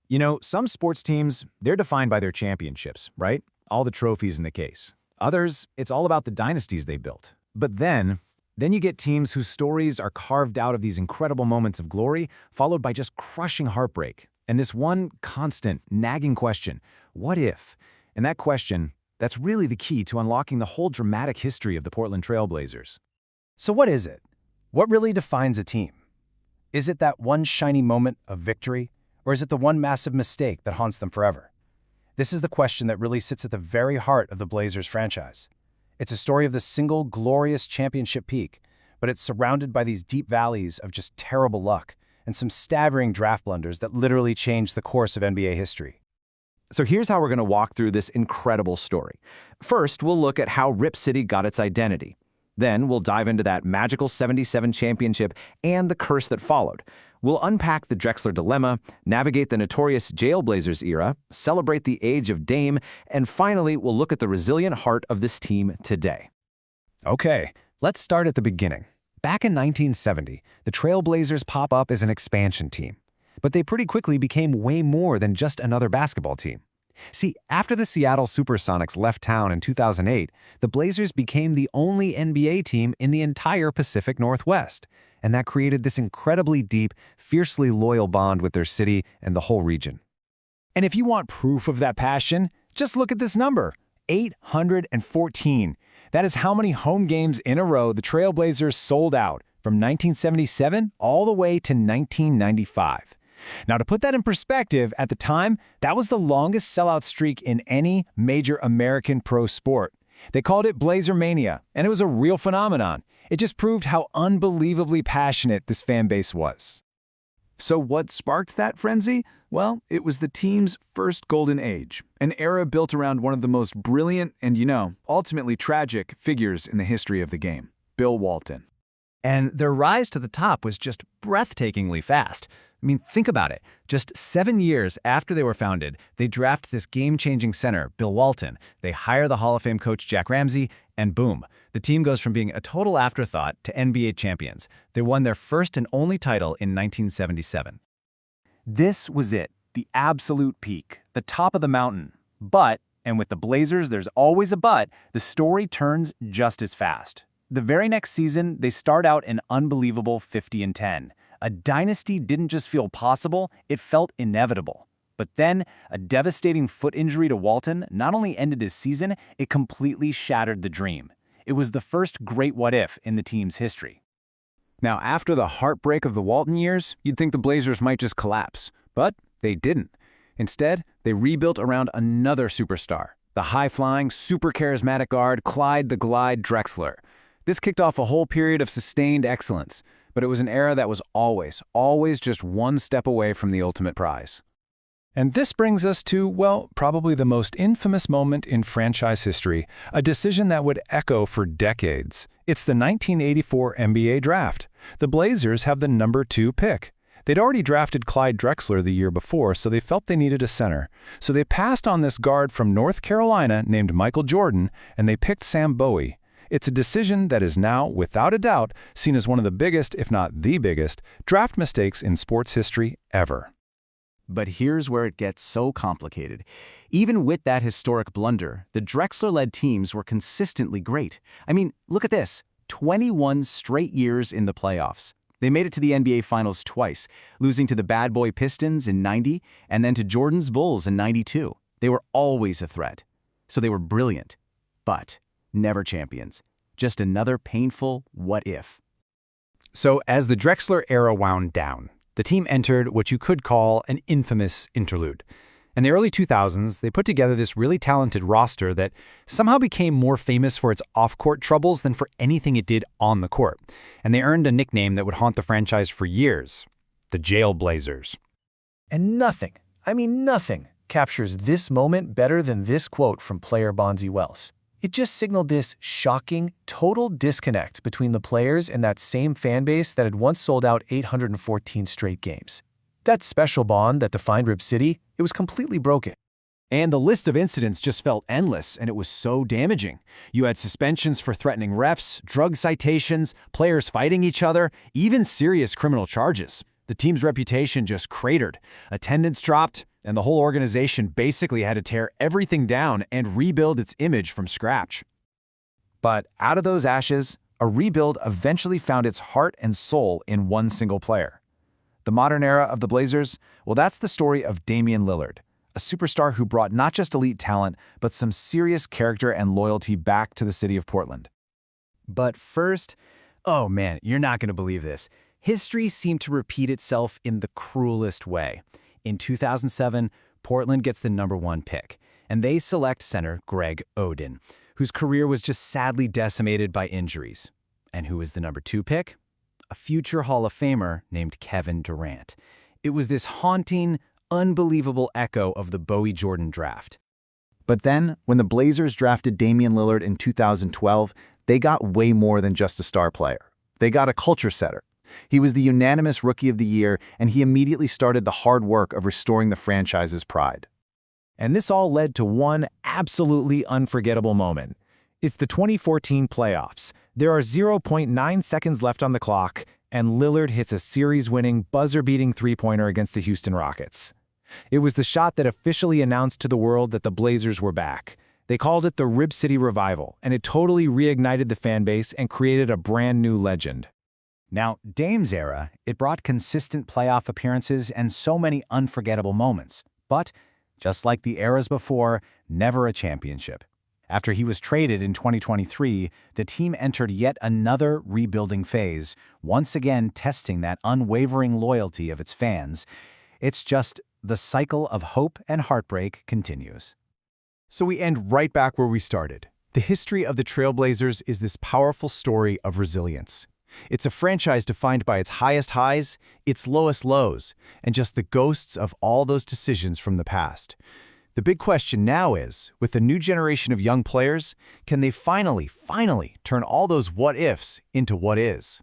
You know, some sports teams, they're defined by their championships, right? All the trophies in the case. Others, it's all about the dynasties they built. But then you get teams whose stories are carved out of these incredible moments of glory, followed by just crushing heartbreak. And this one constant, nagging question, what if? And that question, that's really the key to unlocking the whole dramatic history of the Portland Trail Blazers. So what is it? What really defines a team? Is it that one shiny moment of victory, or is it the one massive mistake that haunts them forever? This is the question that really sits at the very heart of the Blazers franchise. It's a story of the single glorious championship peak, but it's surrounded by these deep valleys of just terrible luck and some staggering draft blunders that literally changed the course of NBA history. So here's how we're going to walk through this incredible story. First, we'll look at how Rip City got its identity. Then we'll dive into that magical '77 championship and the curse that followed. We'll unpack the Drexler dilemma, navigate the notorious Jailblazers era, celebrate the age of Dame, and finally, we'll look at the resilient heart of this team today. Okay, let's start at the beginning. Back in 1970, the Trailblazers pop up as an expansion team. But they pretty quickly became way more than just another basketball team. See, after the Seattle Supersonics left town in 2008, the Blazers became the only NBA team in the entire Pacific Northwest, and that created this incredibly deep, fiercely loyal bond with their city and the whole region. And if you want proof of that passion, just look at this number, 814. That is how many home games in a row the Trailblazers sold out from 1977 all the way to 1995. Now, to put that in perspective, at the time, that was the longest sellout streak in any major American pro sport. They called it Blazermania, and it was a real phenomenon. It just proved how unbelievably passionate this fan base was. So what sparked that frenzy? Well, it was the team's first golden age, an era built around one of the most brilliant and, ultimately tragic figures in the history of the game, Bill Walton. And their rise to the top was just breathtakingly fast. I mean, think about it. Just 7 years after they were founded, they draft this game-changing center, Bill Walton. They hire the Hall of Fame coach Jack Ramsey, and boom, the team goes from being a total afterthought to NBA champions. They won their first and only title in 1977. This was it, the absolute peak, the top of the mountain. But, and with the Blazers there's always a but, the story turns just as fast. The very next season, they start out an unbelievable 50-10. A dynasty didn't just feel possible, it felt inevitable. But then, a devastating foot injury to Walton not only ended his season, it completely shattered the dream. It was the first great what-if in the team's history. Now, after the heartbreak of the Walton years, you'd think the Blazers might just collapse. But they didn't. Instead, they rebuilt around another superstar, the high-flying, super-charismatic guard Clyde the Glide Drexler. This kicked off a whole period of sustained excellence, but it was an era that was always just one step away from the ultimate prize. And this brings us to, well, probably the most infamous moment in franchise history, a decision that would echo for decades. It's the 1984 NBA draft. The Blazers have the number 2 pick. They'd already drafted Clyde Drexler the year before, so they felt they needed a center. So they passed on this guard from North Carolina named Michael Jordan, and they picked Sam Bowie. It's a decision that is now, without a doubt, seen as one of the biggest, if not the biggest, draft mistakes in sports history ever. But here's where it gets so complicated. Even with that historic blunder, the Drexler-led teams were consistently great. I mean, look at this. 21 straight years in the playoffs. They made it to the NBA Finals twice, losing to the bad boy Pistons in '90 and then to Jordan's Bulls in '92. They were always a threat. So they were brilliant. But never champions. Just another painful what if. So as the Drexler era wound down, the team entered what you could call an infamous interlude. In the early 2000s, they put together this really talented roster that somehow became more famous for its off-court troubles than for anything it did on the court. And they earned a nickname that would haunt the franchise for years, the Jailblazers. And nothing captures this moment better than this quote from player Bonzi Wells. It just signaled this shocking, total disconnect between the players and that same fan base that had once sold out 814 straight games. That special bond that defined Rip City, it was completely broken. And the list of incidents just felt endless, and it was so damaging. You had suspensions for threatening refs, drug citations, players fighting each other, even serious criminal charges. The team's reputation just cratered. Attendance dropped, and the whole organization basically had to tear everything down and rebuild its image from scratch. But out of those ashes, a rebuild eventually found its heart and soul in one single player. The modern era of the Blazers, well, that's the story of Damian Lillard, a superstar who brought not just elite talent, but some serious character and loyalty back to the city of Portland. But first, oh man, you're not going to believe this. History seemed to repeat itself in the cruelest way. In 2007, Portland gets the #1 pick, and they select center Greg Oden, whose career was just sadly decimated by injuries. And who was the #2 pick? A future Hall of Famer named Kevin Durant. It was this haunting, unbelievable echo of the Bowie Jordan draft. But then, when the Blazers drafted Damian Lillard in 2012, they got way more than just a star player. They got a culture setter. He was the unanimous Rookie of the Year, and he immediately started the hard work of restoring the franchise's pride. And this all led to one absolutely unforgettable moment. It's the 2014 playoffs. There are 0.9 seconds left on the clock, and Lillard hits a series-winning, buzzer-beating three-pointer against the Houston Rockets. It was the shot that officially announced to the world that the Blazers were back. They called it the Rib City Revival, and it totally reignited the fan base and created a brand new legend. Now, Dame's era, it brought consistent playoff appearances and so many unforgettable moments. But, just like the eras before, never a championship. After he was traded in 2023, the team entered yet another rebuilding phase, once again testing that unwavering loyalty of its fans. It's just the cycle of hope and heartbreak continues. So we end right back where we started. The history of the Trailblazers is this powerful story of resilience. It's a franchise defined by its highest highs, its lowest lows, and just the ghosts of all those decisions from the past. The big question now is, with the new generation of young players, can they finally turn all those what-ifs into what is?